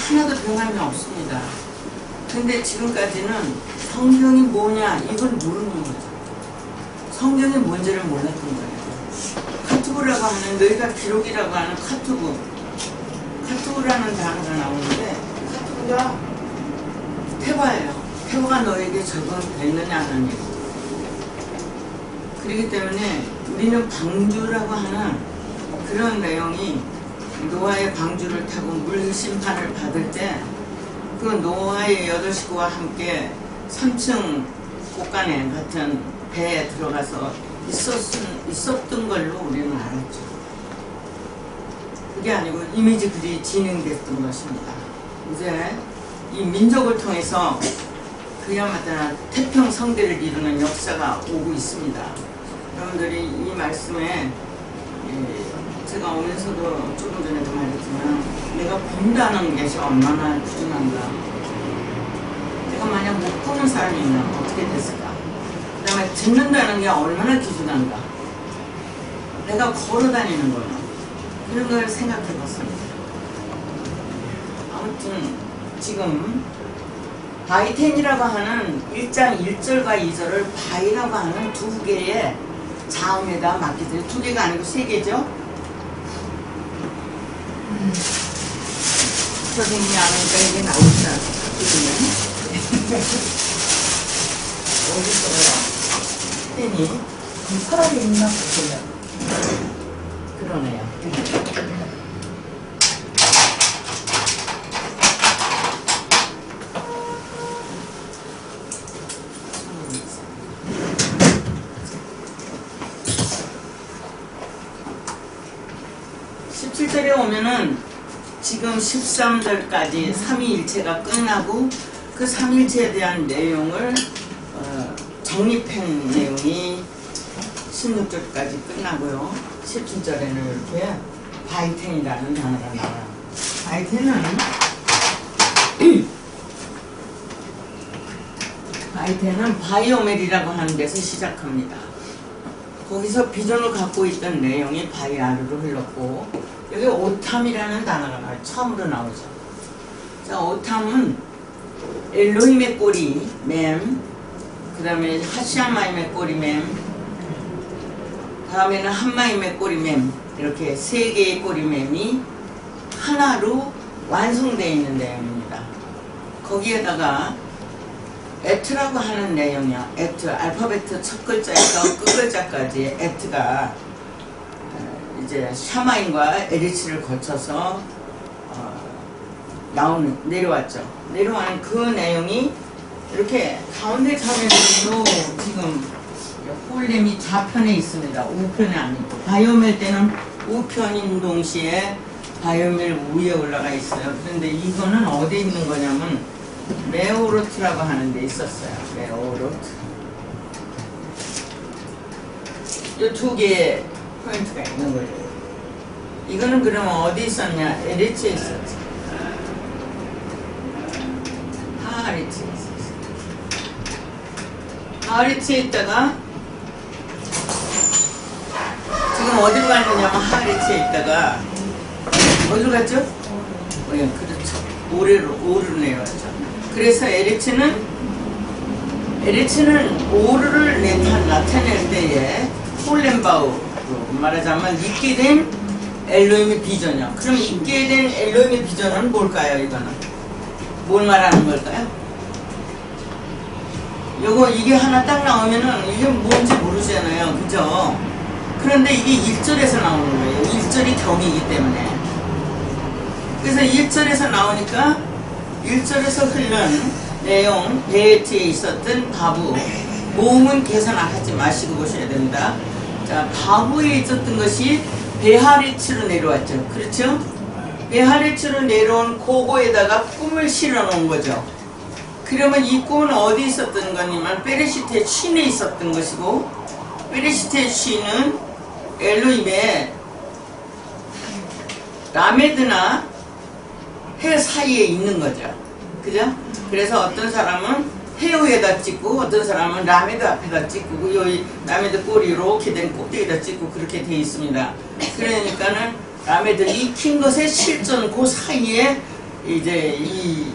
하나도 변함이 없습니다. 근데 지금까지는 성경이 뭐냐 이걸 모르는 거죠. 성경이 뭔지를 몰랐던 거예요. 카투브라고 하는, 너희가 기록이라고 하는 카투브라는 단어가 나오는데 카투브가 태화예요. 태화가 너에게 적용됐느냐 하는 얘기. 그렇기 때문에 우리는 방주라고 하는 그런 내용이, 노아의 방주를 타고 물 심판을 받을 때 그 노아의 8식구와 함께 3층 곳간에 같은 배에 들어가서 있었던 걸로 우리는 알았죠. 그게 아니고 이미지 글이 진행됐던 것입니다. 이제 이 민족을 통해서 그야말로 태평성대를 이루는 역사가 오고 있습니다. 여러분들이 이 말씀에, 제가 오면서도 조금 전에도 말했지만, 내가 본다는 것이 얼마나 귀중한가. 내가 만약 못 보는 사람이면 어떻게 됐을까. 그 다음에 듣는다는 게 얼마나 귀중한가. 내가 걸어다니는 거는 그런 걸 생각해 봤습니다. 아무튼 지금 바이텐이라고 하는 1장 1절과 2절을 바이라고 하는 두 개의 자음에다 맞게 돼요. 두 개가 아니고 세 개죠. 선생님이 안 하니까 이게 나오지 않거든요. 어디 있어요? 땡이. 서랍에 있나 보세요. 그러네요. 17절에 오면은 지금 13절까지 삼위일체가 끝나고 그 삼위일체에 대한 내용을 정립한 내용이 16절까지 끝나고요. 17절에는 이렇게 바이텐이라는 단어가 나와요. 바이텐은 바이오멜이라고 하는 데서 시작합니다. 거기서 비전을 갖고 있던 내용이 바이아르로 흘렀고, 여기 오탐이라는 단어가 나와요. 처음으로 나오죠. 자, 오탐은 엘로힘의 꼬리 맴, 그 다음에 하시아마임의 꼬리 맴, 다음에는 한마임의 꼬리 맴, 이렇게 세 개의 꼬리 맴이 하나로 완성되어 있는 내용입니다. 거기에다가 에트라고 하는 내용이야. 에트, 알파베트 첫 글자에서 끝 글자까지 에트가 이제 샤마인과 에리치를 거쳐서 내려왔죠. 내려와는 그 내용이 이렇게 가운데 장면에도 지금 홀렘이 좌편에 있습니다. 우편에 아니고. 바이오멜 때는 우편인 동시에 바이오멜 위에 올라가 있어요. 그런데 이거는 어디에 있는 거냐면 메오로트라고 하는 데 있었어요. 메오로트. 이 두 개의 포인트가 있는 거예요. 이거는 그러면 어디 있었냐? 에리치에 있었지. 하하리치에 있었어. 하하리치에 있다가 지금 어디로 갔느냐면 하하리치에 있다가 어디로 갔죠? 예, 그렇죠. 오르로 내려왔죠. 그래서 에리치는 오르를 나타낼 때에 홀렘바우로 말하자면 있게 된 엘로힘의 비전이요. 그럼 있게 된 엘로힘의 비전은 뭘까요? 이거는 뭘 말하는 걸까요? 이게 하나 딱 나오면은 이게 뭔지 모르잖아요. 그죠? 그런데 이게 1절에서 나오는 거예요. 1절이 격이기 때문에. 그래서 1절에서 나오니까 1절에서 흐른 내용, 베에트에 있었던 바부, 모음은 계산하지 마시고 보셔야 됩니다. 자, 바부에 있었던 것이 베하리츠로 내려왔죠. 그렇죠? 베하리츠로 내려온 고고에다가 꿈을 실어 놓은 거죠. 그러면 이 꿈은 어디 있었던 거냐면 베레시트의 쉰에 있었던 것이고, 베레시트의 쉰은 엘로힘의 라메드나 해 사이에 있는 거죠. 그죠? 그래서 어떤 사람은 해 위에다 찍고, 어떤 사람은 라메드 앞에다 찍고, 여기 라메드 꼬리 이렇게 된 꼭대기에다 찍고 그렇게 돼 있습니다. 그러니까는 라메드 익힌 것의 실전 그 사이에 이제 이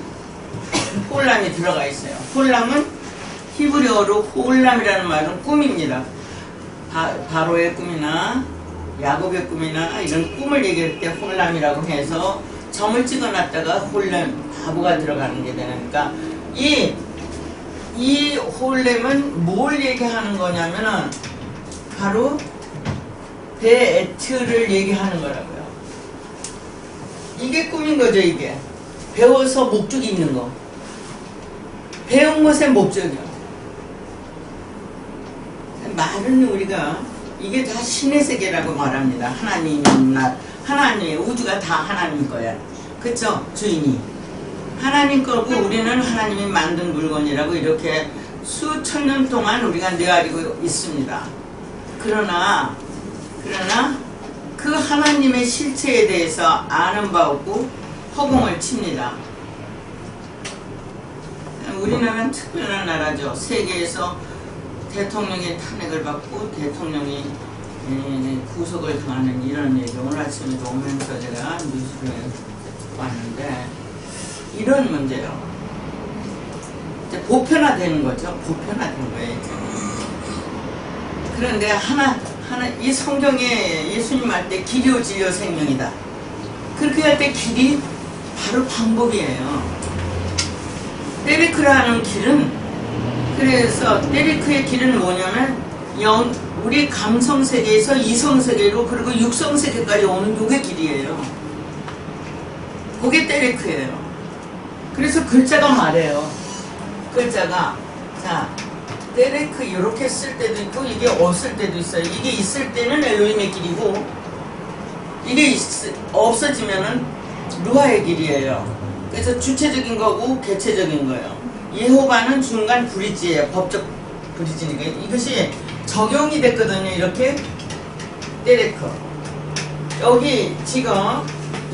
홀람이 들어가 있어요. 홀람은 히브리어로 홀람이라는 말은 꿈입니다. 바로의 꿈이나 야곱의 꿈이나 이런 꿈을 얘기할 때 홀람이라고 해서 점을 찍어놨다가 홀렘, 바보가 들어가는 게 되니까 이 홀렘은 뭘 얘기하는 거냐면은 바로 베에트를 얘기하는 거라고요. 이게 꿈인 거죠. 이게 배워서 목적이 있는 거, 배운 것의 목적이요. 말은 우리가 이게 다 신의 세계라고 말합니다. 하나님의 우주가 다 하나님 거야. 그쵸? 주인이 하나님 거고 우리는 하나님이 만든 물건이라고 이렇게 수천 년 동안 우리가 뇌아리고 있습니다. 그러나 그 하나님의 실체에 대해서 아는 바 없고 허공을 칩니다. 우리나라는 특별한 나라죠. 세계에서 대통령의 탄핵을 받고 대통령이 구속을 당하는 이런 얘기, 오늘 아침에도 오면서 제가 뉴스를 봤는데 이런 문제요. 이제 보편화되는 거죠. 보편화된 거예요. 이제. 그런데 이 성경에 예수님 할 때 길이요 진리요 생명이다. 그렇게 할 때 길이 바로 방법이에요. 데리크라는 길은, 그래서 데리크의 길은 뭐냐면 우리 감성세계에서 이성세계로 그리고 육성세계까지 오는 요게 길이에요. 그게 데리크예요. 그래서 글자가 말해요. 글자가 자 데리크 이렇게 쓸 때도 있고 이게 없을 때도 있어요. 이게 있을 때는 엘로힘의 길이고 이게 없어지면은 루아의 길이에요. 그래서 주체적인 거고 개체적인 거예요. 예호바는 중간 브리지예요. 법적 브리지니까 이것이 적용이 됐거든요. 이렇게 데리크 여기 지금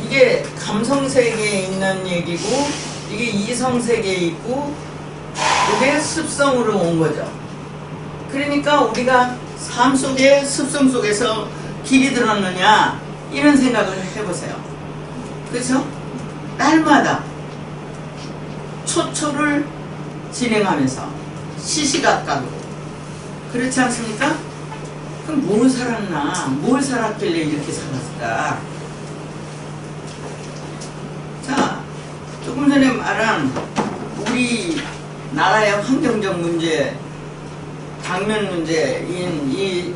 이게 감성세계에 있는 얘기고 이게 이성세계에 있고 이게 습성으로 온 거죠. 그러니까 우리가 삶 속에 습성 속에서 길이 들었느냐 이런 생각을 해보세요. 그렇죠? 날마다 초초를 진행하면서 시시각각으로 그렇지 않습니까? 그럼 뭘 살았나? 뭘 살았길래 이렇게 살았을까? 자, 조금 전에 말한 우리 나라의 환경적 문제, 당면 문제인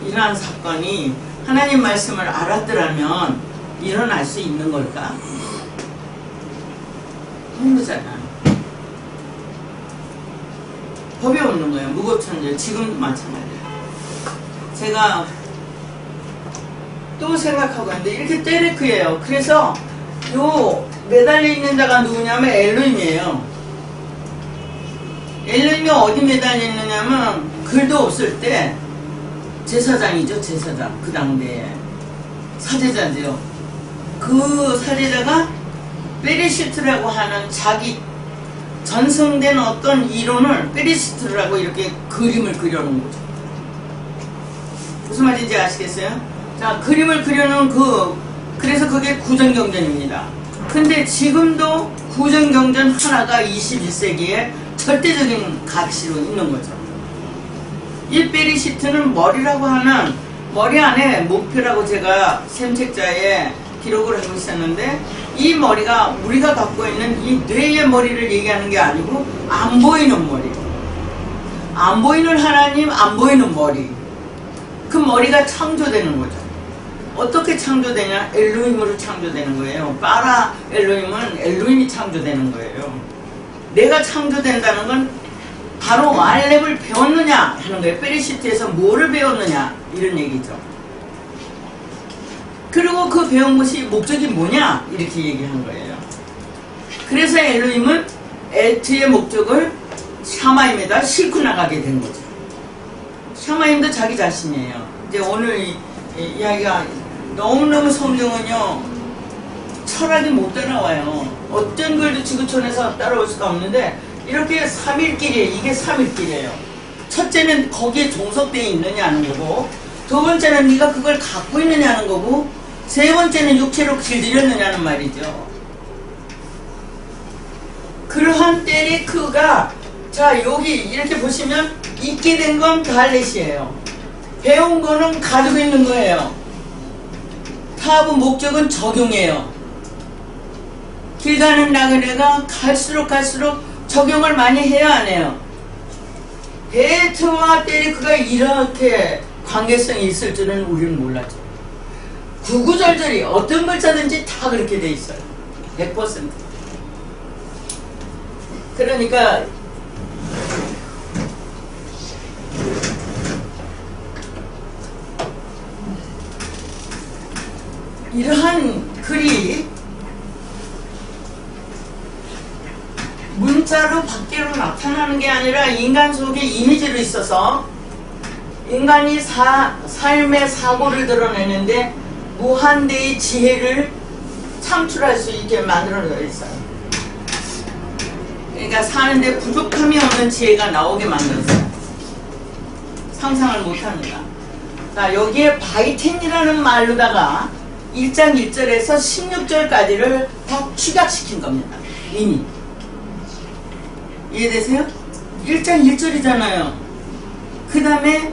이러한 사건이 하나님 말씀을 알았더라면 일어날 수 있는 걸까? 모르잖아. 법이 없는 거예요. 무고천재. 지금도 마찬가지예요. 제가 또 생각하고 있는데 이렇게 데레크예요. 그래서 요 매달려 있는 자가 누구냐면 엘로힘이에요. 엘로힘이 어디 매달려 있느냐면 글도 없을 때 제사장이죠. 제사장. 그 당대에 사제자죠. 그 사제자가 베레시트라고 하는 자기 전승된 어떤 이론을 베레시트라고 이렇게 그림을 그려놓은 거죠. 무슨 말인지 아시겠어요? 자, 그림을 그려놓은 그래서 그게 구전경전입니다. 근데 지금도 구전경전 하나가 21세기에 절대적인 가치로 있는 거죠. 이 베레시트는 머리라고 하는 머리 안에 목표라고 제가 샘책자에 기록을 하고 있었는데 이 머리가 우리가 갖고 있는 이 뇌의 머리를 얘기하는 게 아니고 안 보이는 머리, 안 보이는 하나님, 안 보이는 머리, 그 머리가 창조되는 거죠. 어떻게 창조되냐? 엘로힘으로 창조되는 거예요. 파라 엘로힘은 엘로힘이 창조되는 거예요. 내가 창조된다는 건 바로 왈렙을 배웠느냐 하는 거예요. 베레시트에서 뭐를 배웠느냐 이런 얘기죠. 그리고 그 배운 것이 목적이 뭐냐 이렇게 얘기한 거예요. 그래서 엘로힘은 에트의 목적을 샤마임에다 싣고 나가게 된 거죠. 샤마임도 자기 자신이에요. 이제 오늘 이야기가 너무너무 성경은요 철학이 못 따라와요. 어떤 글도 지구촌에서 따라올 수가 없는데 이렇게 3일길이에요. 이게 3일길이에요. 첫째는 거기에 종속되어 있느냐는 거고, 두 번째는 네가 그걸 갖고 있느냐는 거고, 세 번째는 육체로 길들였느냐는 말이죠. 이러한 데레크가 자 여기 이렇게 보시면 있게 된 건 발렛이에요. 배운 거는 가지고 있는 거예요. 타브 목적은 적용이에요. 길 가는 나그네가 갈수록 적용을 많이 해야 안 해요. 베트와 데레크가 이렇게 관계성이 있을 줄은 우리는 몰랐죠. 구구절절히 어떤 글자든지 다 그렇게 돼 있어요. 100%. 그러니까 이러한 글이 문자로 밖으로 나타나는 게 아니라 인간 속에 이미지로 있어서 인간이 삶의 사고를 드러내는데 무한대의 지혜를 창출할 수 있게 만들어져 있어요. 그러니까 사는데 부족함이 없는 지혜가 나오게 만들었어요. 상상을 못합니다. 자, 여기에 바이텐이라는 말로다가 1장 1절에서 16절까지를 다 축약시킨 겁니다. 이미. 이해되세요? 1장 1절이잖아요. 그 다음에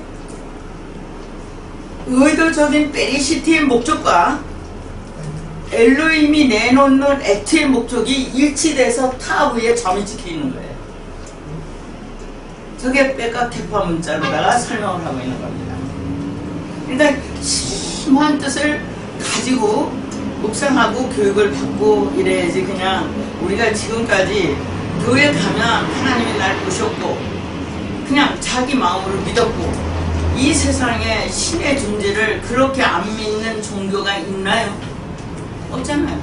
의도적인 페리시티의 목적과 엘로힘이 내놓는 액트의 목적이 일치돼서 타브에 점이 찍혀 있는 거예요. 저게 백각테파 문자로다가 설명을 하고 있는 겁니다. 그러니까 심한 뜻을 가지고 묵상하고 교육을 받고 이래야지. 그냥 우리가 지금까지 교회 가면 하나님이 날 보셨고 그냥 자기 마음으로 믿었고 이 세상에 신의 존재를 그렇게 안 믿는 종교가 있나요? 없잖아요.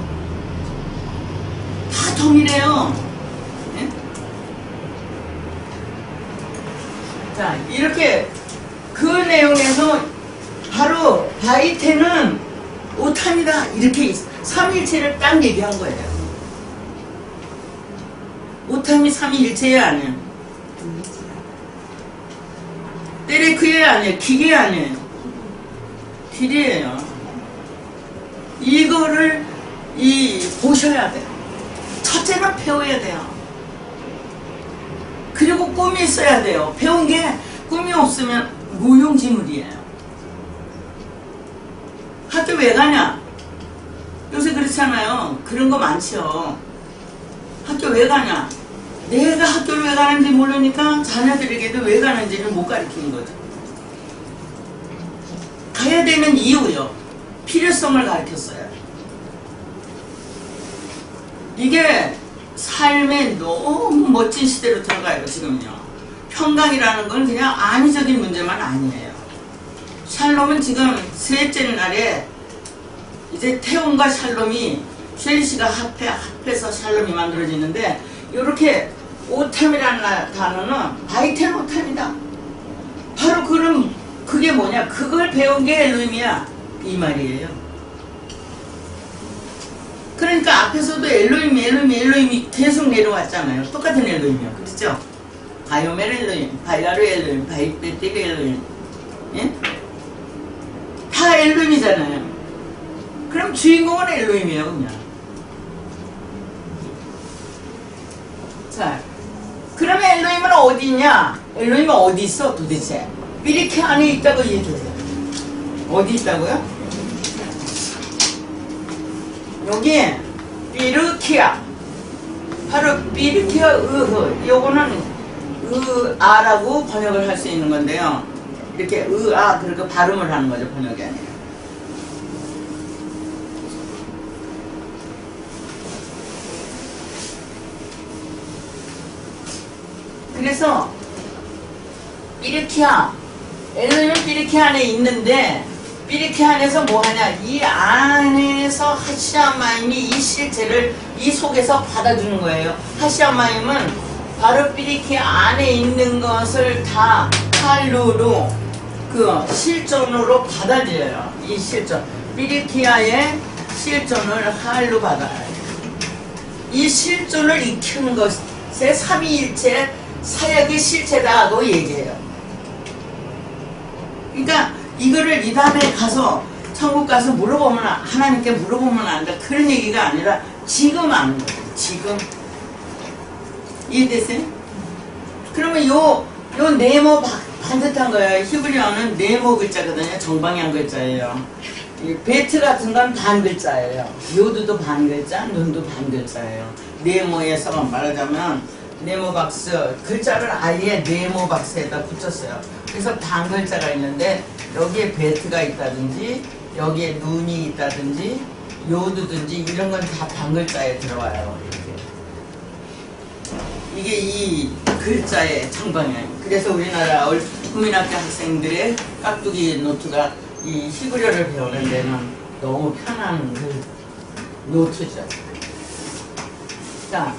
다 동일해요. 네? 자, 이렇게 그 내용에서 바로 바이테는 오탄이다 이렇게 삼위일체를 딱 얘기한 거예요. 오탐이 삼위일체예요, 아니에요? 데레크예요, 아니에요? 기계 아니에요? 길이에요. 이거를 보셔야 돼요. 첫째는 배워야 돼요. 그리고 꿈이 있어야 돼요. 배운 게 꿈이 없으면 무용지물이에요. 학교 왜 가냐? 요새 그렇잖아요. 그런 거 많죠. 학교 왜 가냐? 내가 학교를 왜 가는지 모르니까 자녀들에게도 왜 가는지를 못 가르치는 거죠. 가야 되는 이유요. 필요성을 가르쳤어요. 이게 삶의 너무 멋진 시대로 들어가요, 지금요. 평강이라는 건 그냥 안위적인 문제만 아니에요. 샬롬은 지금 셋째 날에 이제 태움과 샬롬이 쉘리시가 합해서 샬롬이 만들어지는데 이렇게 오탐이라는 단어는 바이텐 오탐이다. 바로 그게 뭐냐? 그걸 배운 게 엘로힘이야. 이 말이에요. 그러니까 앞에서도 엘로힘이 계속 내려왔잖아요. 똑같은 엘로힘이요. 그렇죠? 바이오멜 엘로힘, 바이아르 엘로힘, 바이베티르 엘로힘. 예? 다 엘로힘이잖아요. 그럼 주인공은 엘로힘이에요, 그냥. 자, 그러면 엘로힘은 어디 있냐? 엘로힘은 어디 있어 도대체? 비리케 안에 있다고 얘기해주세요. 어디 있다고요? 여기 비르키아, 바로 비르키아 요거는 의아라고 번역을 할 수 있는 건데요. 이렇게 의아 그렇게 발음을 하는 거죠, 번역이 아니라. 그래서 비르키아, 엘로힘은 비르키아 안에 있는데 비르키아 안에서 뭐하냐? 이 안에서 하시아마임이 이 실체를 이 속에서 받아주는 거예요. 하시아마임은 바로 비르키아 안에 있는 것을 다 할루로 실존으로 받아들여요. 이 실존, 비르키아의 실존을 할루 받아요. 이 실존을 익히는 것에 삼위일체 사역의 실체다고 얘기해요. 그러니까 이거를 이 다음에 가서 천국 가서 물어보면 하나님께 물어보면 안다 그런 얘기가 아니라 지금 아는 거예요. 지금 이해되세요? 그러면 요 네모 반듯한 거예요. 히브리어는 네모 글자거든요. 정방향 글자예요. 이 베트 같은 건 반 글자예요. 요드도 반 글자, 눈도 반 글자예요. 네모에서만 말하자면 네모 박스 글자를 아예 네모 박스에다 붙였어요. 그래서 반 글자가 있는데 여기에 베트가 있다든지 여기에 눈이 있다든지 요드든지 이런 건 다 반 글자에 들어와요. 이게 이 글자의 정방향. 그래서 우리나라 국민학교 학생들의 깍두기 노트가 이 히브리어를 배우는 데는 너무 편한 그 노트죠. 자,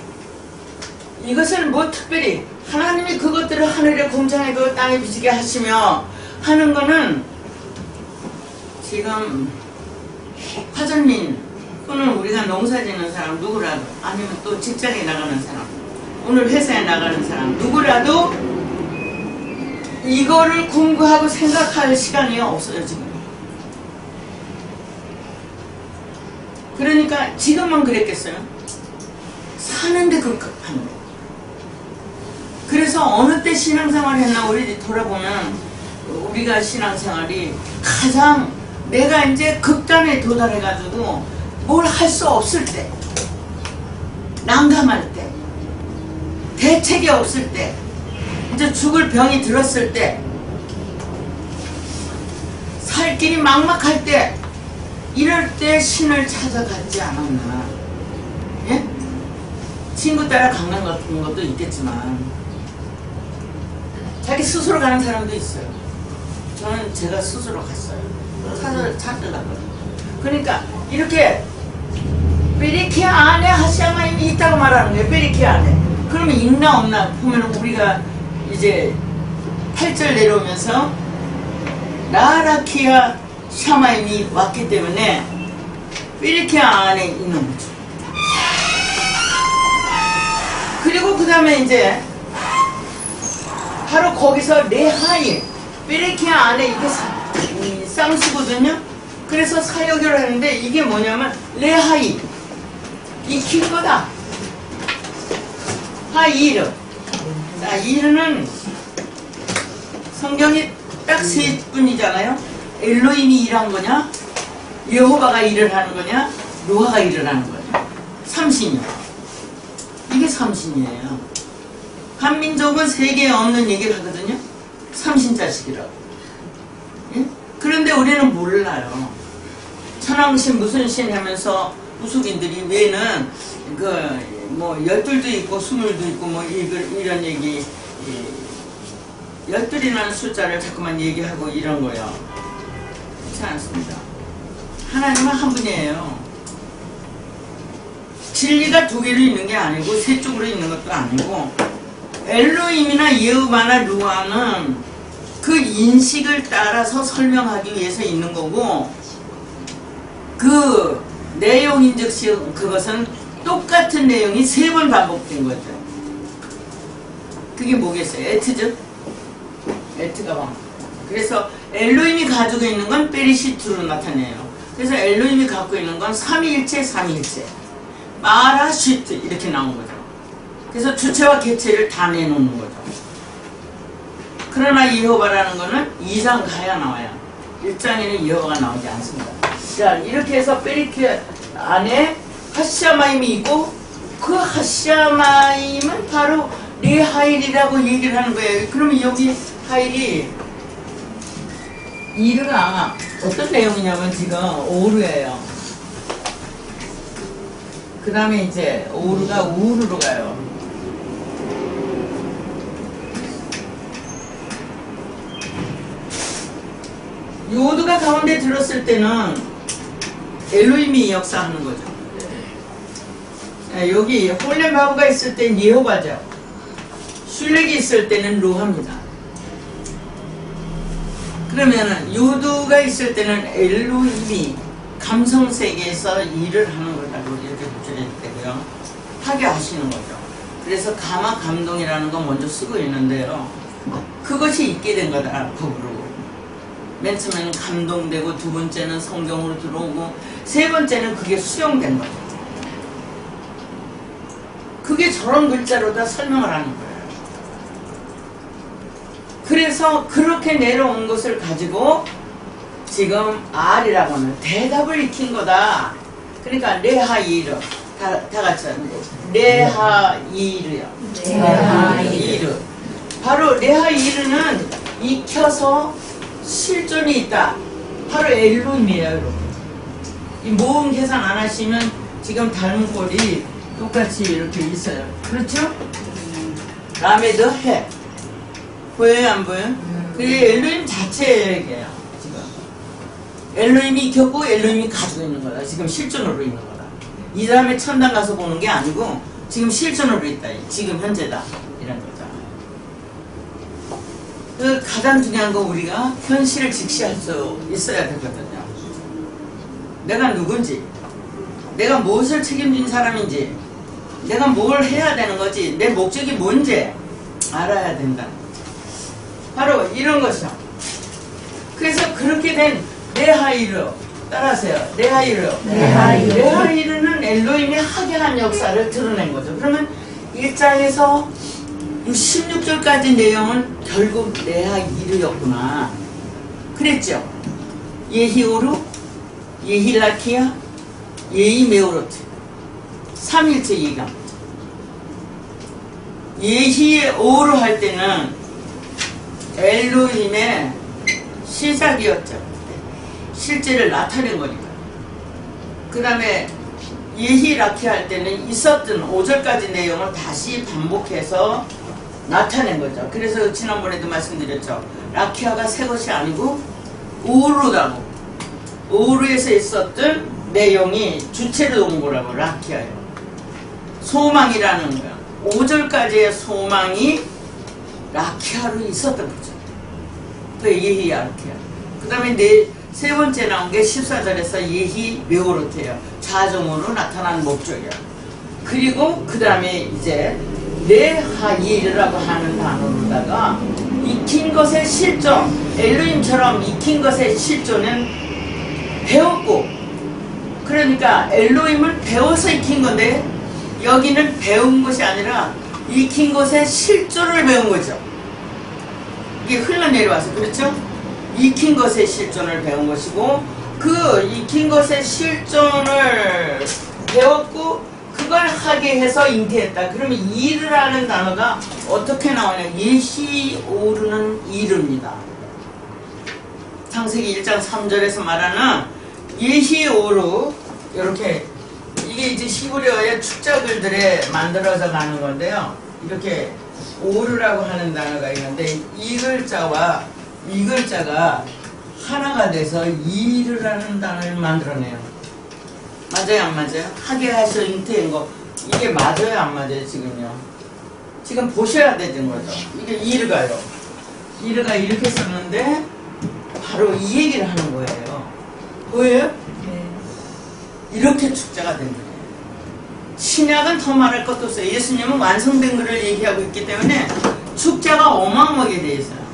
이것을 뭐 특별히 하나님이 그것들을 하늘의 공장에 그 땅에 비치게 하시며 하는 거는 지금 화전민 또는 우리가 농사 짓는 사람 누구라도 아니면 또 직장에 나가는 사람 오늘 회사에 나가는 사람 누구라도 이거를 공부하고 생각할 시간이 없어요 지금. 그러니까 지금만 그랬겠어요? 사는데 급급한 거. 그래서 어느 때 신앙생활 했나 우리 돌아보면 우리가 신앙생활이 가장 내가 이제 극단에 도달해가지고 뭘 할 수 없을 때 난감할 때 대책이 없을 때 이제 죽을 병이 들었을 때 살 길이 막막할 때 이럴 때 신을 찾아갔지 않았나. 예? 친구 따라 강남 같은 것도 있겠지만 자기 스스로 가는 사람도 있어요. 저는 제가 스스로 갔어요. 찾으려고. 그러니까 이렇게 베리키 안에 하시아마임이 있다고 말하는 거예요. 베리키 안에. 그러면 있나 없나 보면 우리가 이제 8절 내려오면서 라라키아 샤마임이 왔기 때문에 베리키 안에 있는 거죠. 그리고 그 다음에 이제 바로 거기서 레하이 베레키아 안에 이게 쌍수거든요. 그래서 사역을 하는데 이게 뭐냐면 레하이 익힌 거다. 하이르. 자, 이르는 성경이 딱 세 분이잖아요. 엘로힘이 일한 거냐, 여호바가 일을 하는 거냐, 노아가 일을 하는 거냐. 삼신이요. 이게 삼신이에요. 한민족은 세계에 없는 얘기를 하거든요. 삼신자식이라고. 예? 그런데 우리는 몰라요. 천왕신 무슨 신 하면서 무속인들이 왜는 그 뭐 12도 있고 20도 있고 뭐 이런 얘기 12이라는 숫자를 자꾸만 얘기하고 이런 거요. 그렇지 않습니다. 하나님은 한 분이에요. 진리가 두 개로 있는 게 아니고 세 쪽으로 있는 것도 아니고 엘로힘이나 예후바나 루아는 그 인식을 따라서 설명하기 위해서 있는 거고 그 내용인즉시 그것은 똑같은 내용이 3번 반복된 거죠. 그게 뭐겠어요? 에트죠? 에트가 반복. 그래서 엘로힘이 가지고 있는 건 베리시트로 나타내요. 그래서 엘로힘이 갖고 있는 건 삼위일체, 삼위일체. 마라쉬트 이렇게 나온 거죠. 그래서 주체와 개체를 다 내놓는 거죠. 그러나 예호바라는 거는 2장 가야 나와요. 1장에는 예호바가 나오지 않습니다. 자, 이렇게 해서 베리키 안에 하시아마임이 있고 그 하시아마임은 바로 레하일이라고 얘기를 하는 거예요. 그러면 여기 하일이 이르가 어떤 내용이냐면 지금 오르예요. 그 다음에 이제 오르가 우르로 가요. 요드가 가운데 들었을 때는 엘로힘이 역사하는 거죠. 여기 홀렘바브가 있을 땐 예호바죠. 슐렉이 있을 때는 루하입니다. 그러면은 요드가 있을 때는 엘로힘이 감성세계에서 일을 하는 거라고 이렇게 붙여야 되고요. 하게 하시는 거죠. 그래서 가마 감동이라는 거 먼저 쓰고 있는데요. 그것이 있게 된 거다, 법으로. 맨 처음에는 감동되고 두 번째는 성경으로 들어오고 세 번째는 그게 수용된 거죠. 그게 저런 글자로 다 설명을 하는 거예요. 그래서 그렇게 내려온 것을 가지고 지금 R이라고 하는 대답을 익힌 거다. 그러니까 레하이르 다 같이 하는 거. 레하이르요. 레하이르. 바로 레하이르는 익혀서 실존이 있다. 바로 엘로힘이에요, 여러분. 이 모음 계산 안 하시면 지금 닮은 꼴이 똑같이 이렇게 있어요. 그렇죠? 다음에 더 해. 보여요, 안 보여요? 그게 엘로힘 자체 얘기예요, 지금. 엘로힘이 익혔고 엘로힘이 가지고 있는 거다. 지금 실존으로 있는 거다. 이 다음에 천당 가서 보는 게 아니고 지금 실존으로 있다. 지금 현재다. 이런 거죠. 그 가장 중요한 거 우리가 현실을 직시할 수 있어야 되거든요. 내가 누군지, 내가 무엇을 책임진 사람인지, 내가 뭘 해야 되는 거지, 내 목적이 뭔지 알아야 된다는 거죠. 바로 이런 것이요. 그래서 그렇게 된 레하이르, 따라하세요. 레하이르는 엘로힘이 하게 한 역사를 드러낸 거죠. 그러면 1장에서 16절까지 내용은 결국 레하이르였구나. 그랬죠. 예히오르, 예힐라키야, 예히메오로트. 3일째 얘기합니다. 예히오르 할 때는 엘로힘의 시작이었죠. 실제를 나타낸 거니까. 그 다음에 예히라키 할 때는 있었던 5절까지 내용을 다시 반복해서 나타낸 거죠. 그래서 지난번에도 말씀드렸죠. 라키아가 새 것이 아니고 오르다고. 오르에서 있었던 내용이 주체로 온 거라고. 라키아요. 소망이라는 거야. 5절까지의 소망이 라키아로 있었던 거죠. 그 예히 라키아. 그 다음에 세 번째 나온 게 14절에서 예히 메오로트예요. 자정으로 나타난 목적이야. 그리고 그 다음에 이제 레하이르라고 하는 단어로다가 익힌 것의 실존, 엘로힘처럼 익힌 것의 실존은 배웠고, 그러니까 엘로힘을 배워서 익힌 건데 여기는 배운 것이 아니라 익힌 것의 실존을 배운 거죠. 이게 흘러내려와서, 그렇죠? 익힌 것의 실존을 배운 것이고, 그 익힌 것의 실존을 배웠고 그걸 하게 해서 잉태했다. 그러면 이르라는 단어가 어떻게 나오냐. 예히오르는 이르입니다. 창세기 1장 3절에서 말하는 예히오르, 이렇게 이게 이제 히브리어의 축자글들에 만들어져 가는 건데요. 이렇게 오르라고 하는 단어가 있는데 이 글자와 이 글자가 하나가 돼서 이르라는 단어를 만들어내요. 맞아요, 안 맞아요? 하게 하셔 잉태인 거. 이게 맞아요, 안 맞아요, 지금요? 지금 보셔야 되는 거죠. 이게 이르가요. 이르가 이렇게 썼는데 바로 이 얘기를 하는 거예요. 보여요? 네. 이렇게 축자가 된 거예요. 신약은 더 말할 것도 없어요. 예수님은 완성된 것을 얘기하고 있기 때문에 축자가 어마어마하게 돼 있어요.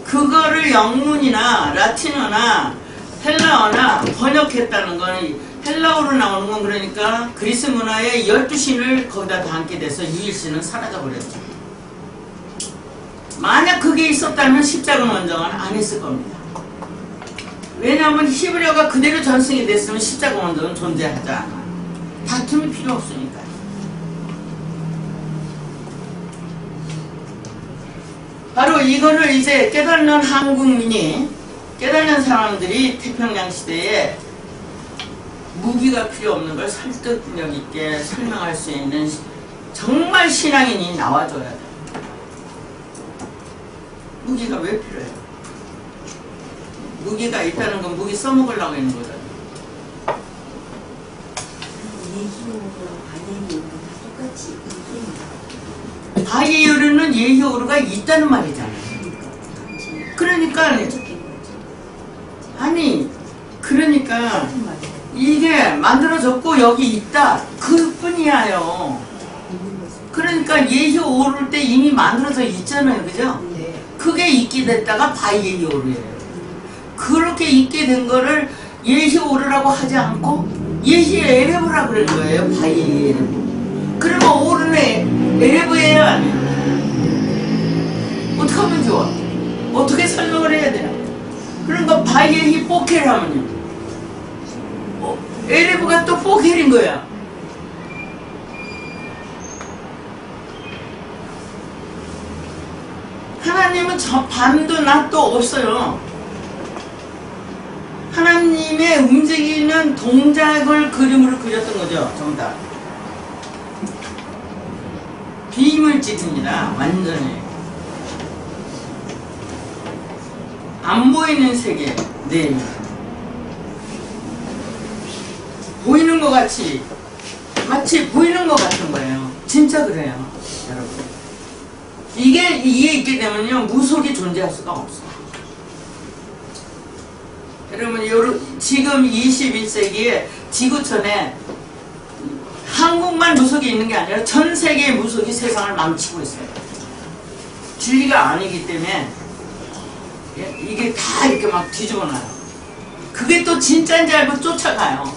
그거를 영문이나 라틴어나 헬라어나 번역했다는 건, 헬라어로 나오는 건 그러니까 그리스 문화의 12신을 거기다 담게 돼서 이 일신은 사라져버렸죠. 만약 그게 있었다면 십자가 원정은 안 했을 겁니다. 왜냐하면 히브리어가 그대로 전승이 됐으면 십자가 원정은 존재하지 않아. 다툼이 필요 없으니까. 바로 이거를 이제 깨닫는 한국민이, 깨닫는 사람들이 태평양 시대에 무기가 필요 없는 걸 설득력 있게 설명할 수 있는 정말 신앙인이 나와줘야 돼. 무기가 왜 필요해요? 무기가 있다는 건 무기 써먹으려고 있는 거잖아요. 바이에르는 예히오르가 있다는 말이잖아요. 그러니까 아니, 그러니까 이게 만들어졌고 여기 있다 그뿐이야요. 그러니까 예히오르 때 이미 만들어져 있잖아요, 그죠? 그게 있게 됐다가 바이에르예요. 그렇게 있게 된 거를 예히오르라고 하지 않고 예히에레브라고 그러는 거예요. 바이에르. 그러면 오른에 에레브예요, 아니에요? 어떻게 하면 좋아? 어떻게 설명을 해야 되나? 그러니까 바이엘이 포켈 하면요. 에레브가 또 포켈인 거야. 하나님은 저 밤도 낮도 없어요. 하나님의 움직이는 동작을 그림으로 그렸던 거죠. 정답. 비물질입니다. 완전히. 안 보이는 세계. 네. 보이는 것 같이 마치 보이는 것 같은 거예요. 진짜 그래요. 여러분. 이게 있게 되면요. 무속이 존재할 수가 없어요. 여러분, 지금 21세기에 지구촌에 한국만 무속이 있는 게 아니라 전 세계의 무속이 세상을 망치고 있어요. 진리가 아니기 때문에 이게 다 이렇게 막 뒤집어놔요. 그게 또 진짜인지 알고 쫓아가요.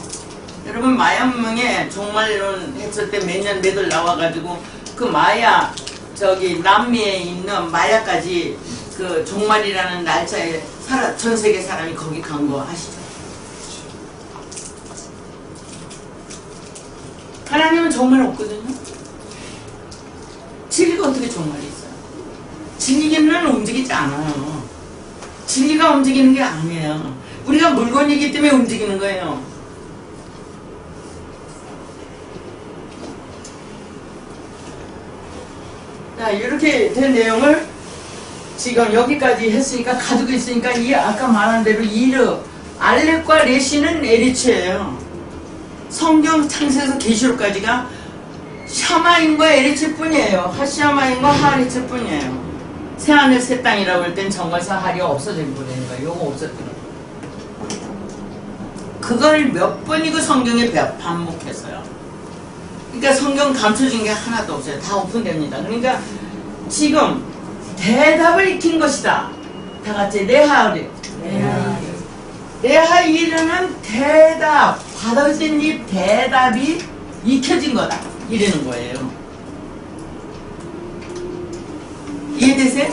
여러분, 마야 문명에 종말론 했을 때 매년 몇을 나와가지고 그 마야 남미에 있는 마야까지 그 종말이라는 날짜에 전 세계 사람이 거기 간 거 아시죠? 하나님은 종말 없거든요. 진리가 어떻게 종말이 있어요? 진리는 움직이지 않아요. 진리가 움직이는 게 아니에요. 우리가 물건이기 때문에 움직이는 거예요. 자, 이렇게 된 내용을 지금 여기까지 했으니까 가지고 있으니까 이 아까 말한 대로 알렉과 레시는 에리츠예요. 성경 창세에서 계시록까지가 샤마임과 에리츠 뿐이에요. 하샤마임과 하리츠 뿐이에요. 새하늘 새 땅이라고 할 땐 정갈사 하리가 없어진 거라는 거예요. 요거 없었던 거예요. 그걸 몇 번이고 성경에 반복했어요. 그러니까 성경 감춰진 게 하나도 없어요. 다 오픈됩니다. 그러니까 지금 대답을 익힌 것이다. 다 같이 레하이르는 대답, 받아진 이 대답이 익혀진 거다. 이러는 거예요. 이해되세요?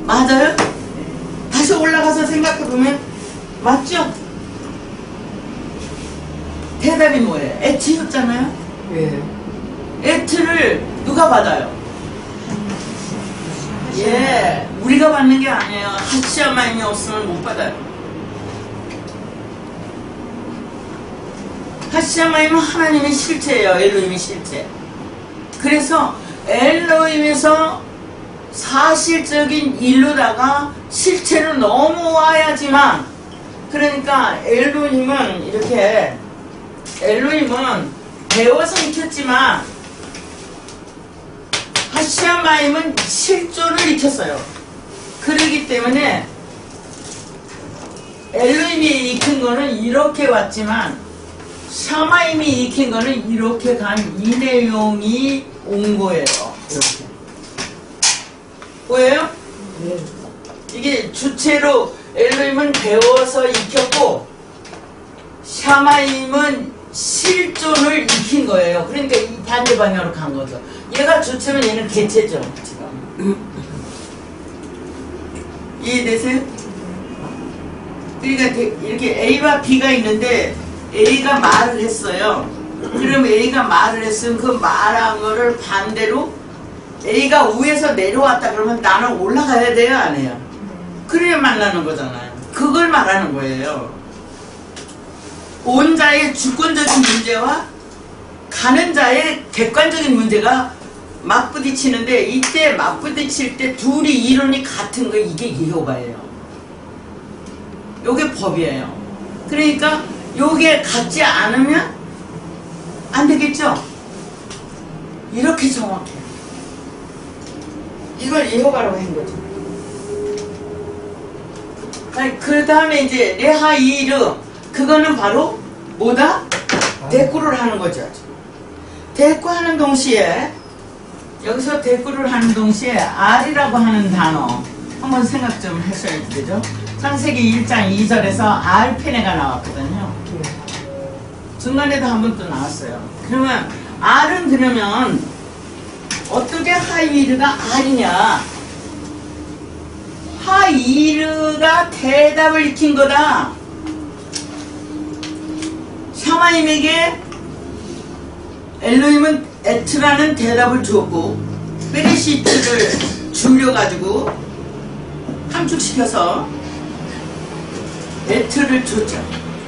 맞아요? 다시 올라가서 생각해보면 맞죠? 대답이 뭐예요? 에트였잖아요? 예. 에트를 누가 받아요? 예, 우리가 받는 게 아니에요. 하시아마임이 없으면 못 받아요. 하시아마임은 하나님의 실체예요. 엘로힘의 실체. 그래서 엘로힘에서 사실적인 일로다가 실체로 넘어와야지만, 그러니까 엘로힘은 배워서 익혔지만 하시아마임은 실존을 익혔어요. 그러기 때문에 엘로힘이 익힌 거는 이렇게 왔지만 샤마임이 익힌 거는 이렇게 간 이 내용이 온 거예요. 이렇게 보여요? 네. 이게 주체로 엘로힘은 배워서 익혔고 샤마임은 실존을 익힌 거예요. 그러니까 이 반대 방향으로 간 거죠. 얘가 주체면 얘는 개체죠. 지금. 이해되세요? 그러니까 이렇게 A와 B가 있는데 A가 말을 했어요. 그럼 A가 말을 했으면 그 말한 거를 반대로 A가 위에서 내려왔다 그러면 나는 올라가야 돼요, 안 해요? 그래야 만나는 거잖아요. 그걸 말하는 거예요. 온 자의 주권적인 문제와 가는 자의 객관적인 문제가 맞부딪히는데, 이때 맞부딪힐 때 둘이 이론이 같은 거, 이게 예호바예요. 요게 법이에요. 그러니까 요게 같지 않으면 안 되겠죠? 이렇게 정확해요. 이걸 예호바라고 한 거죠. 그 다음에 이제 레하이르, 그거는 바로 뭐다? 대꾸를 하는 거죠. 대꾸하는 동시에, 여기서 대꾸를 하는 동시에 R이라고 하는 단어 한번 생각 좀 하셔야 되죠. 창세기 1장 2절에서 알페네가 나왔거든요. 중간에도 한 번 또 나왔어요. 그러면 R은 그러면 어떻게 하이위르가 R이냐? 하이르가 대답을 익힌 거다. 샤마임에게 엘로힘은 에트라는 대답을 주었고 베레시트를 줄여가지고 함축시켜서 에트를 줬죠.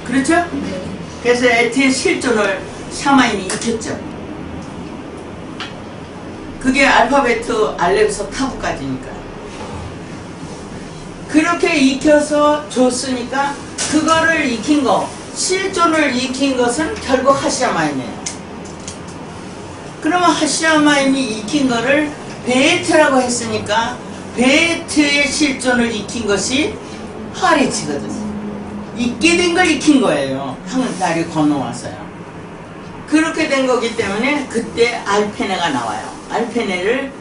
그렇죠? 네. 그래서 에트의 실존을 샤마임이 익혔죠. 그게 알파베트 알렙에서 타브까지니까. 그렇게 익혀서 줬으니까 그거를 익힌 거, 실존을 익힌 것은 결국 하시아마임이에요. 그러면 하시아마임이 익힌 거를 베에트라고 했으니까 베에트의 실존을 익힌 것이 하레치거든요. 익게 된 걸 익힌 거예요. 날이 건너와서요. 그렇게 된 거기 때문에 그때 알페네가 나와요. 알페네를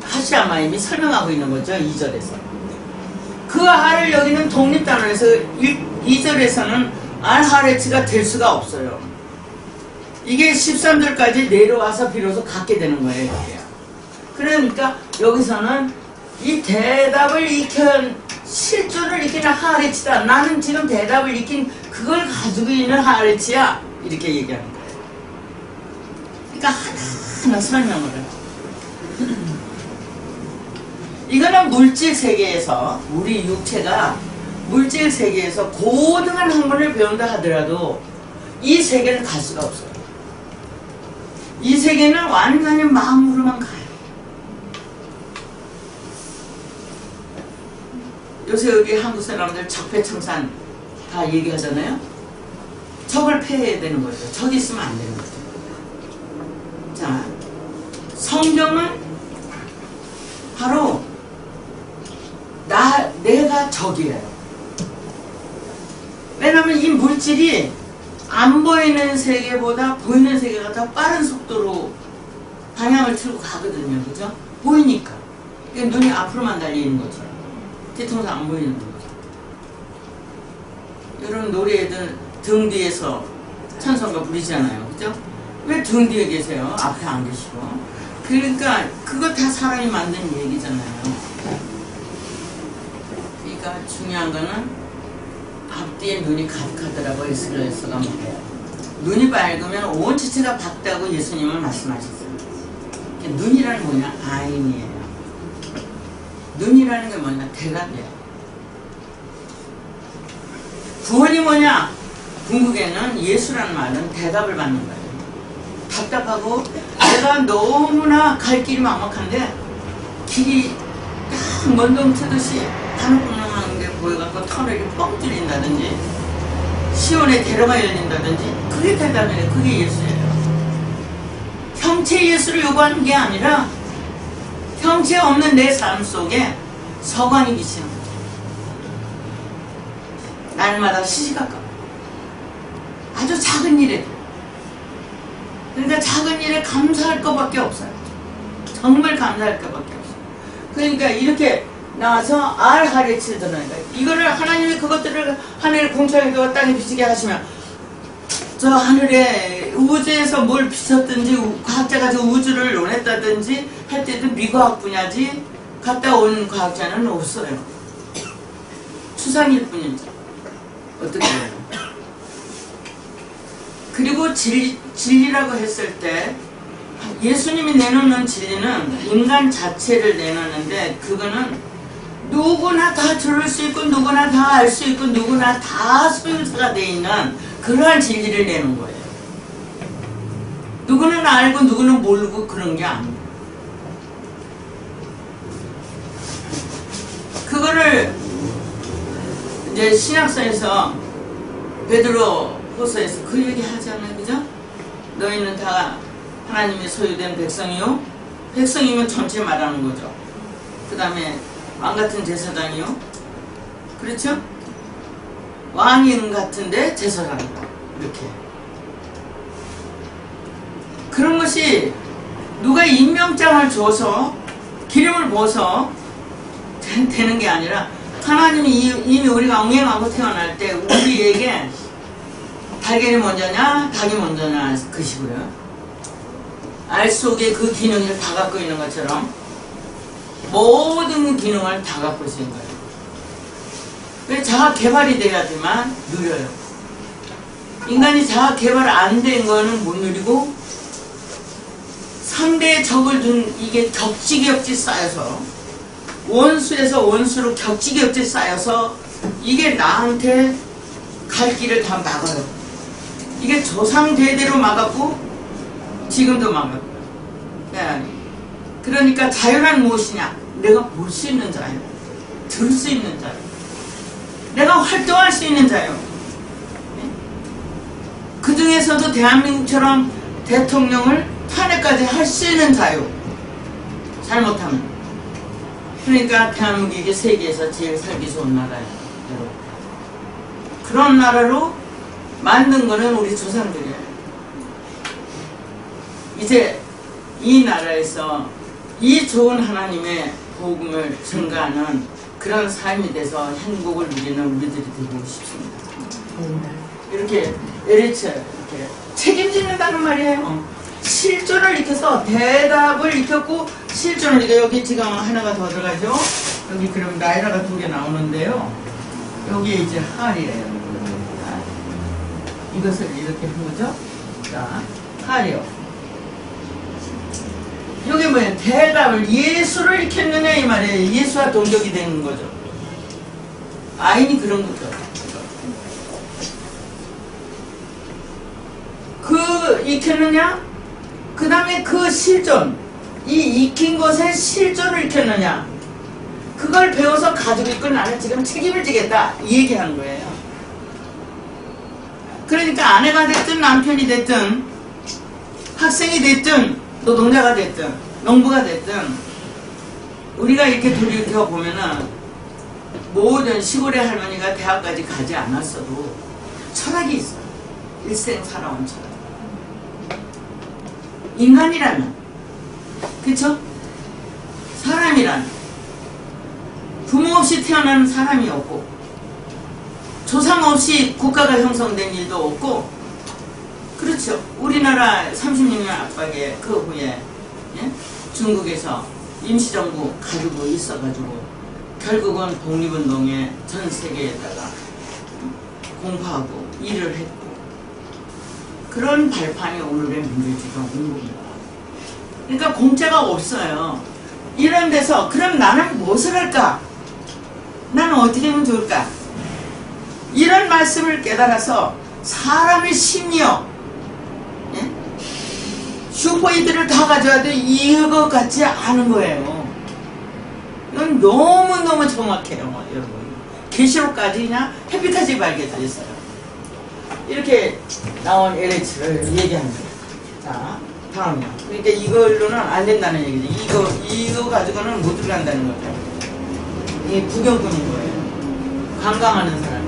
하시아마임이 설명하고 있는 거죠. 2절에서. 그 알을 여기는 독립단원에서 2절에서는 알하레츠가 될 수가 없어요. 이게 13절까지 내려와서 비로소 갖게 되는 거예요. 여기요. 그러니까 여기서는 이 대답을 익힌 실존을 익히는 하레츠다. 나는 지금 대답을 익힌 그걸 가지고 있는 하레츠야. 이렇게 얘기하는 거예요. 그러니까 하나하나 설명을 해요. 이거는 물질 세계에서 우리 육체가 물질 세계에서 고등한 학문을 배운다 하더라도 이 세계를 갈 수가 없어요. 이 세계는 완전히 마음으로만 가요. 요새 여기 한국 사람들 적폐청산 다 얘기하잖아요. 적을 폐해야 되는 거죠. 적이 있으면 안 되는 거죠. 자, 성경은 바로 내가 적이에요. 왜냐면 이 물질이 안 보이는 세계보다 보이는 세계가 더 빠른 속도로 방향을 틀고 가거든요. 그죠? 보이니까. 눈이 앞으로만 달리는 거죠. 뒤통수 안 보이는 거죠. 여러분 노래에도 등 뒤에서 찬송가 부르잖아요. 그죠? 왜 등 뒤에 계세요? 앞에 안 계시고. 그러니까 그거 다 사람이 만든 얘기잖아요. 그러니까 중요한 거는 앞뒤에 눈이 가득하더라고. 에스겔서가 말해요. 눈이 밝으면 온 지체가 밝다고 예수님은 말씀하셨어요. 눈이라는 뭐냐? 아인이에요. 눈이라는 게 뭐냐? 대답이에요. 구원이 뭐냐? 궁극에는 예수라는 말은 대답을 받는 거예요. 답답하고 내가 너무나 갈 길이 막막한데 길이 딱 먼동 트듯이 하늘구멍한 게 보여갖고 터널이 뻥 뚫린다든지 시온의 대로가 열린다든지 그게 대답이에요. 그게 예수예요. 형체 예수를 요구하는 게 아니라 형체 없는 내 삶 속에 서광이 비치는 거죠. 날마다 시시각각 아주 작은 일에 그러니까 작은 일에 감사할 것밖에 없어요. 정말 감사할 것밖에 없어요. 그러니까 이렇게 나와서 알하레치를 드러내니까 이거를 하나님이 그것들을 하늘의 공창에서 땅에 비치게 하시면 저 하늘에 우주에서 뭘 비쳤든지 과학자가 저 우주를 논했다든지 할 때도 미과학 분야지 갔다 온 과학자는 없어요. 추상일 뿐이죠. 어떻게 해요? 그리고 진리라고 했을 때 예수님이 내놓는 진리는 인간 자체를 내놓는데 그거는 누구나 다 들을 수 있고 누구나 다 알 수 있고 누구나 다 소유자가 돼 있는 그러한 진리를 내는 거예요. 누구는 알고 누구는 모르고 그런 게 아니에요. 그거를 이제 신약서에서 베드로 호서에서 그 얘기 하잖아요. 그죠? 너희는 다 하나님의 소유된 백성이요. 백성이면 전체 말하는 거죠. 그 다음에 왕같은 제사장이요. 그렇죠? 왕인 같은데 제사장이다. 이렇게. 그런 것이 누가 임명장을 줘서 기름을 부어서 되는 게 아니라 하나님이 이미 우리가 엉행하고 태어날 때 우리에게 달걀이 먼저냐 닭이 먼저냐 그 식으로요. 알 속에 그 기능을 다 갖고 있는 것처럼 모든 기능을 다 갖고 있는 거예요. 그래서 자아 개발이 돼야지만 누려요. 인간이 자아 개발 안 된 거는 못 누리고 상대의 적을 둔 이게 격지격지 쌓여서 원수에서 원수로 격지격지 쌓여서 이게 나한테 갈 길을 다 막아요. 이게 조상 대대로 막았고 지금도 막아요. 네. 그러니까 자유란 무엇이냐? 내가 볼 수 있는 자유, 들 수 있는 자유, 내가 활동할 수 있는 자유. 네? 그 중에서도 대한민국처럼 대통령을 탄핵까지 할 수 있는 자유. 잘못하면. 그러니까 대한민국이 세계에서 제일 살기 좋은 나라예요. 여러분. 그런 나라로 만든 거는 우리 조상들이에요. 이제 이 나라에서 이 좋은 하나님의 복음을 전가하는 그런 삶이 돼서 행복을 누리는 우리들이 되고 싶습니다. 이렇게 LH 이렇게 책임지는다는 말이에요. 실존을 익혀서 대답을 익혔고 실존을 익혀. 여기 지금 하나가 더 들어가죠. 여기 그럼 나이라가 2개 나오는데요. 여기에 이제 할이에요. 이것을 이렇게 한 거죠. 자, 할이요. 여기 뭐예요? 대답을 예수를 익혔느냐 이 말이에요. 예수와 동격이 되는 거죠. 아인이 그런 거죠. 그 익혔느냐? 그 다음에 그 실존, 이 익힌 것의 실존을 익혔느냐? 그걸 배워서 가지고 있고 나는 지금 책임을 지겠다 이 얘기하는 거예요. 그러니까 아내가 됐든 남편이 됐든 학생이 됐든 노동자가 됐든 농부가 됐든 우리가 이렇게 돌이켜보면은 모든 시골의 할머니가 대학까지 가지 않았어도 철학이 있어요. 일생 살아온 철학. 인간이라면, 그쵸? 사람이라면 부모 없이 태어나는 사람이 없고 조상 없이 국가가 형성된 일도 없고, 그렇죠. 우리나라 36년 압박의 그 후에 예? 중국에서 임시정부 가지고 있어가지고 결국은 독립운동에 전 세계에다가 공부하고 일을 했고, 그런 발판이 오늘의 민주주의가 온 겁니다. 그러니까 공짜가 없어요. 이런 데서 그럼 나는 무엇을 할까? 나는 어떻게 하면 좋을까? 이런 말씀을 깨달아서 사람의 심리요, 예? 슈퍼히트를 다 가져와도 이거 같지 않은 거예요. 이건 너무너무 정확해요, 여러분. 계시록까지 그냥 햇빛까지 발견됐어요. 이렇게 나온 LH를 얘기하는 거예요. 자, 다음이요. 그러니까 이걸로는 안 된다는 얘기죠. 이거 가지고는 못 들어간다는 거죠. 이게 구경꾼인 거예요. 관광하는 사람.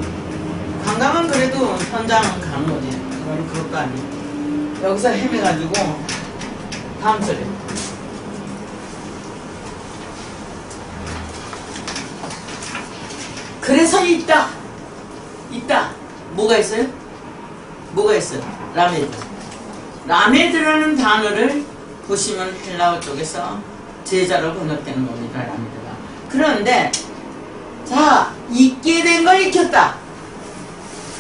관광은 그래도 현장 가는 거지. 그건 그것도 아니에요. 여기서 헤매가지고 다음 절에. 그래서 있다. 뭐가 있어요? 뭐가 있어요? 라메드. 라메드라는 단어를 보시면 헬라어 쪽에서 제자로 번역되는 겁니다. 라메드가. 그런데 자, 있게 된 걸 익혔다.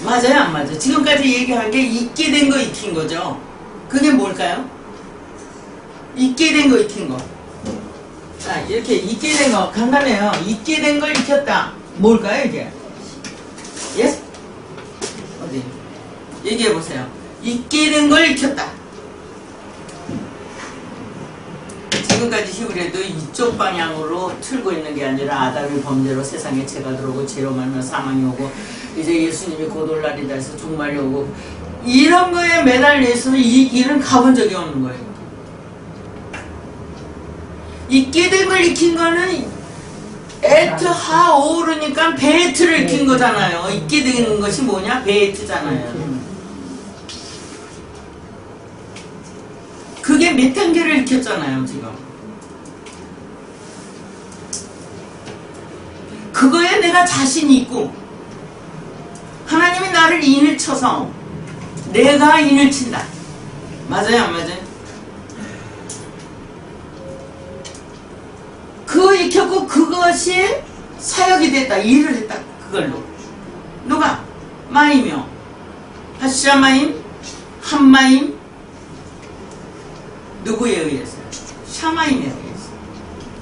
맞아요, 안 맞아요? 지금까지 얘기한 게 있게 된 거 익힌 거죠. 그게 뭘까요? 있게 된 거 익힌 거. 자, 이렇게 있게 된 거 간단해요. 있게 된 걸 익혔다. 뭘까요, 이게? 예? 어디? 얘기해 보세요. 있게 된 걸 익혔다. 지금까지 히브리도 이쪽 방향으로 틀고 있는 게 아니라 아담의 범죄로 세상에 죄가 들어오고 죄로 말미암아 사망이 오고 이제 예수님이 곧 올 날이다 해서 종말이 오고 이런 거에 매달려 있어서 이 길은 가본 적이 없는 거예요. 있게 된 걸 익힌 거는 에트 하 오르니까 베트를 익힌 거잖아요. 있게 된 것이 뭐냐? 베트잖아요. 그게 몇 단계를 익혔잖아요, 지금. 그거에 내가 자신이 있고 하나님이 나를 인을 쳐서 내가 인을 친다. 맞아요, 안 맞아요? 그 익혔고 그것이 사역이 됐다. 일을 했다. 그걸로. 누가? 마이며 하샤마임, 한마임, 누구에 의해서? 샤마임에 의해서.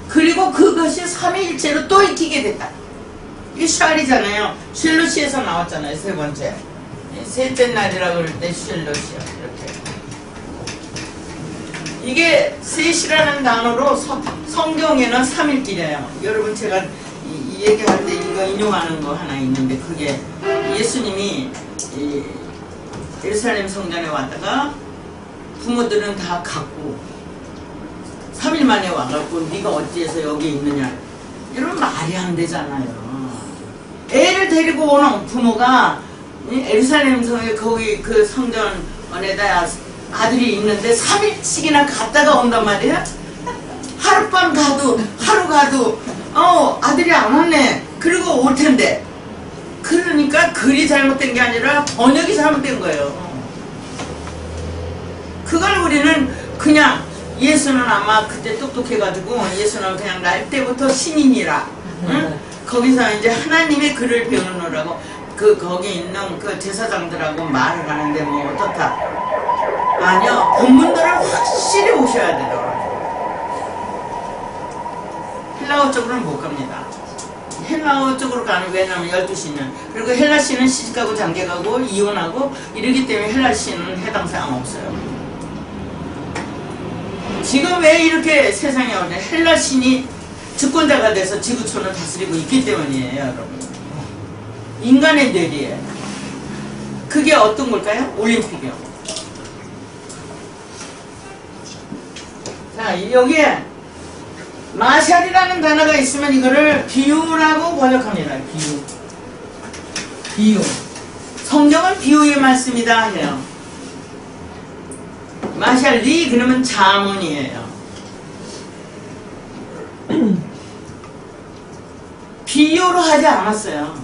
그리고 그것이 삼위일체로 또 익히게 됐다. 이게 샬이잖아요. 쉘롯시에서 나왔잖아요. 세 번째. 셋째 날이라고 그럴 때 쉘롯이요. 이렇게. 이게 셋이라는 단어로 성경에는 삼일길이에요. 여러분 제가 이 얘기할 때 이거 인용하는 거 하나 있는데 그게 예수님이 예루살렘 성전에 왔다가 부모들은 다 갔고 3일 만에 와갖고 네가 어찌해서 여기 있느냐. 여러분 말이 안 되잖아요. 애를 데리고 오는 부모가 예루살렘 성에 거기 그 성전원에다 아들이 있는데 3일씩이나 갔다가 온단 말이야. 하룻밤 가도 하루 가도 아들이 안 왔네. 그리고 올 텐데. 그러니까 글이 잘못된 게 아니라 번역이 잘못된 거예요. 그걸 우리는 그냥 예수는 아마 그때 똑똑해가지고 예수는 그냥 날 때부터 신인이라 응? 거기서 이제 하나님의 글을 배우느라고 거기 있는 그 제사장들하고 말을 하는데 뭐 어떻다. 아니요. 본문들을 확실히 오셔야 돼요. 헬라어 쪽으로는 못 갑니다. 헬라어 쪽으로 가는 왜냐면 12시는 그리고 헬라시는 시집가고 장가가고 이혼하고 이러기 때문에 헬라시는 해당 사항 없어요. 지금 왜 이렇게 세상에 오냐 헬라신이 주권자가 돼서 지구촌을 다스리고 있기 때문이에요. 여러분 인간의 뇌리에 그게 어떤 걸까요? 올림픽이요. 자 여기에 마샬이라는 단어가 있으면 이거를 비유라고 번역합니다. 비유. 성경은 비유의 말씀이다 해요. 마샬리 그러면 자문이에요. 비유로 하지 않았어요.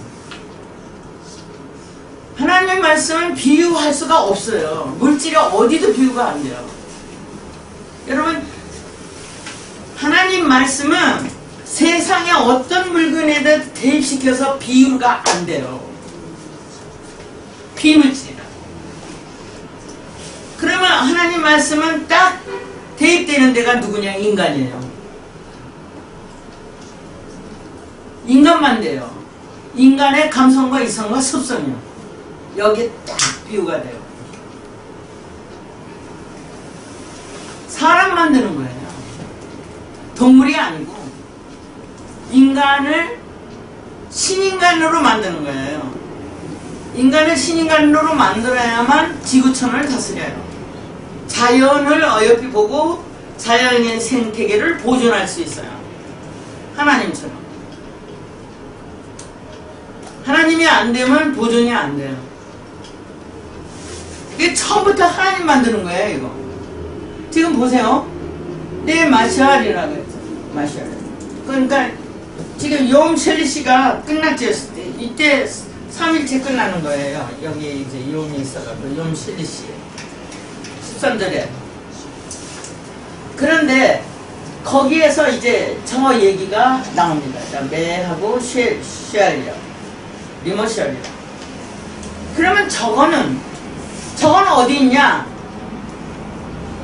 하나님의 말씀은 비유할 수가 없어요. 물질이 어디도 비유가 안 돼요. 여러분 하나님 말씀은 세상에 어떤 물건에도 대입시켜서 비유가 안 돼요. 비물질이라. 그러면 하나님 말씀은 딱 대입되는 데가 누구냐? 인간이에요. 인간만 돼요. 인간의 감성과 이성과 습성이요. 여기에 딱 비유가 돼요. 사람 만드는 거예요. 동물이 아니고 인간을 신인간으로 만드는 거예요. 인간을 신인간으로 만들어야만 지구촌을 다스려요. 자연을 어여삐 보고 자연의 생태계를 보존할 수 있어요. 하나님처럼. 하나님이 안 되면 보존이 안 돼요. 이게 처음부터 하나님 만드는 거예요, 이거. 지금 보세요. 내 마샬이라고 했죠. 마샬. 그러니까 지금 욤 셸리시가 끝났죠. 이때 3일째 끝나는 거예요. 여기 이제 욤이 있어가지고 욤 셸리시 13절에. 그런데 거기에서 이제 저 얘기가 나옵니다. 매하고 쉘이요. 리모셜이요. 그러면 저거는 어디 있냐?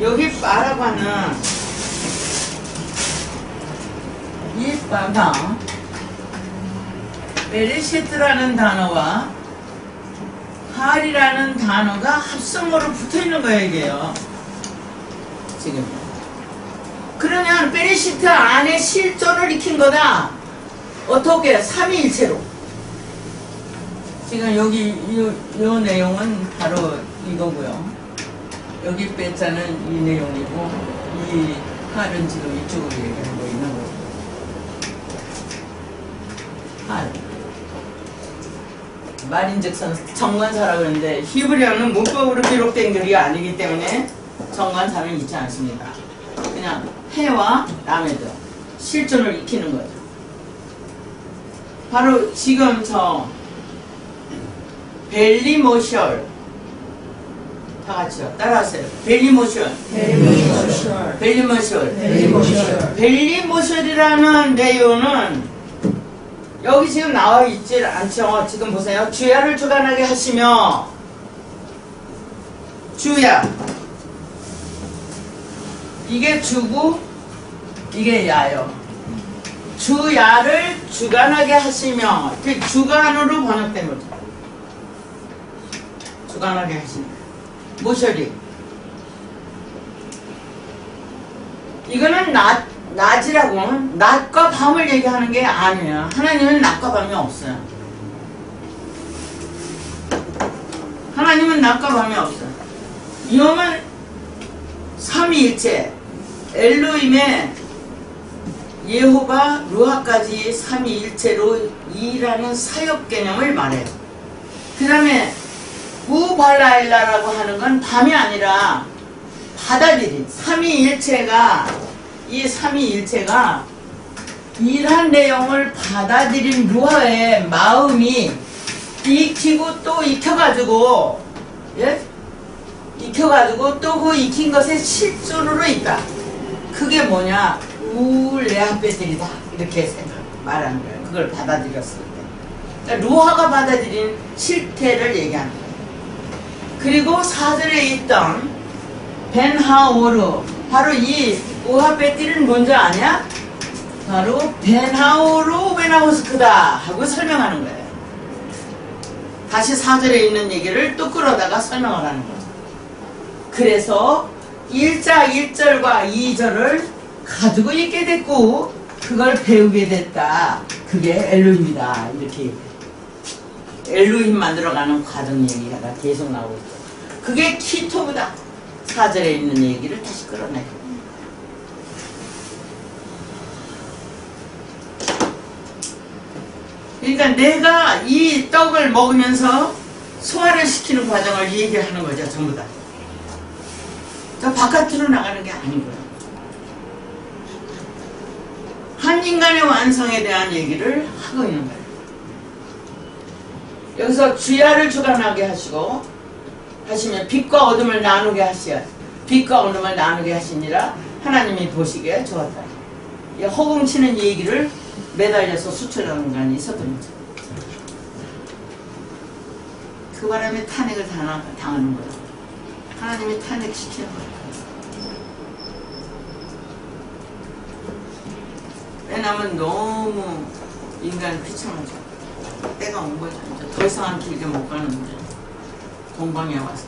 여기 빠라고 하는 이 빠가 베레시트라는 단어와 할이라는 단어가 합성어로 붙어있는 거예요. 이게요. 지금 그러면 베레시트 안에 실존을 익힌 거다. 어떻게? 삼위일체로. 지금 여기 이 내용은 바로 이거고요. 여기 빼자는 이 내용이고 이 할은 지금 이쪽으로 얘기하고 있는 거고. 할. 말인즉슨 정관사라고 그러는데 히브리어는 문법으로 기록된 글이 아니기 때문에 정관사는 있지 않습니다. 그냥 해와 라메드 실존을 익히는 거죠. 바로 지금 저 벨리모셜 다 같이요. 따라하세요. 벨리모션. 벨리모션. 벨리모션. 벨리모션. 벨리모션이라는 내용은 여기 지금 나와 있질 않죠. 지금 보세요. 주야를 주관하게 하시며 주야. 이게 주고 이게 야요. 주야를 주관하게 하시며 그 주관으로 번역된 거죠. 주관하게 하시며 모셔리. 이거는 낮이라고 낮과 밤을 얘기하는 게 아니에요. 하나님은 낮과 밤이 없어요. 하나님은 낮과 밤이 없어요. 이놈은 삼위일체 엘로힘의 예호바 루하까지 삼위일체로 일하는 사역 개념을 말해요. 그 다음에 우발라일라라고 하는 건 밤이 아니라 받아들인 삼위일체가 이 삼위일체가 일한 내용을 받아들인 루하의 마음이 익히고 또 익혀가지고 예? 익혀가지고 또 그 익힌 것의 실존으로 있다. 그게 뭐냐? 우레아베들이다. 이렇게 말하는 거예요. 그걸 받아들였을 때. 그러니까 루하가 받아들인 실태를 얘기하는 거예요. 그리고 4절에 있던 벤하오르, 바로 이 우하베딜은 뭔지 아냐? 바로 벤하오르 베나우스크다 하고 설명하는 거예요. 다시 4절에 있는 얘기를 또 끌어다가 설명을 하는 거예요. 그래서 1자 1절과 2절을 가지고 있게 됐고 그걸 배우게 됐다. 그게 엘로힘이다. 이렇게 엘로힘 만들어가는 과정 얘기가 계속 나오고 있죠. 그게 키토브다. 4절에 있는 얘기를 다시 끌어내요. 그러니까 내가 이 떡을 먹으면서 소화를 시키는 과정을 얘기하는 거죠. 전부 다. 저 바깥으로 나가는 게 아니고요. 한 인간의 완성에 대한 얘기를 하고 있는 거예요. 여기서 주야를 주관하게 하시고 하시면 빛과 어둠을 나누게 하시야. 빛과 어둠을 나누게 하시니라 하나님이 보시기에 좋았다. 이 허공치는 얘기를 매달려서 수천여 년간 있었던 거죠. 그 바람에 탄핵을 당하는 거예요. 하나님이 탄핵시키는 거예요. 왜냐면 너무 인간이 비참하죠. 때가 온 거죠. 더 이상 길게 못 가는데 동방에 와서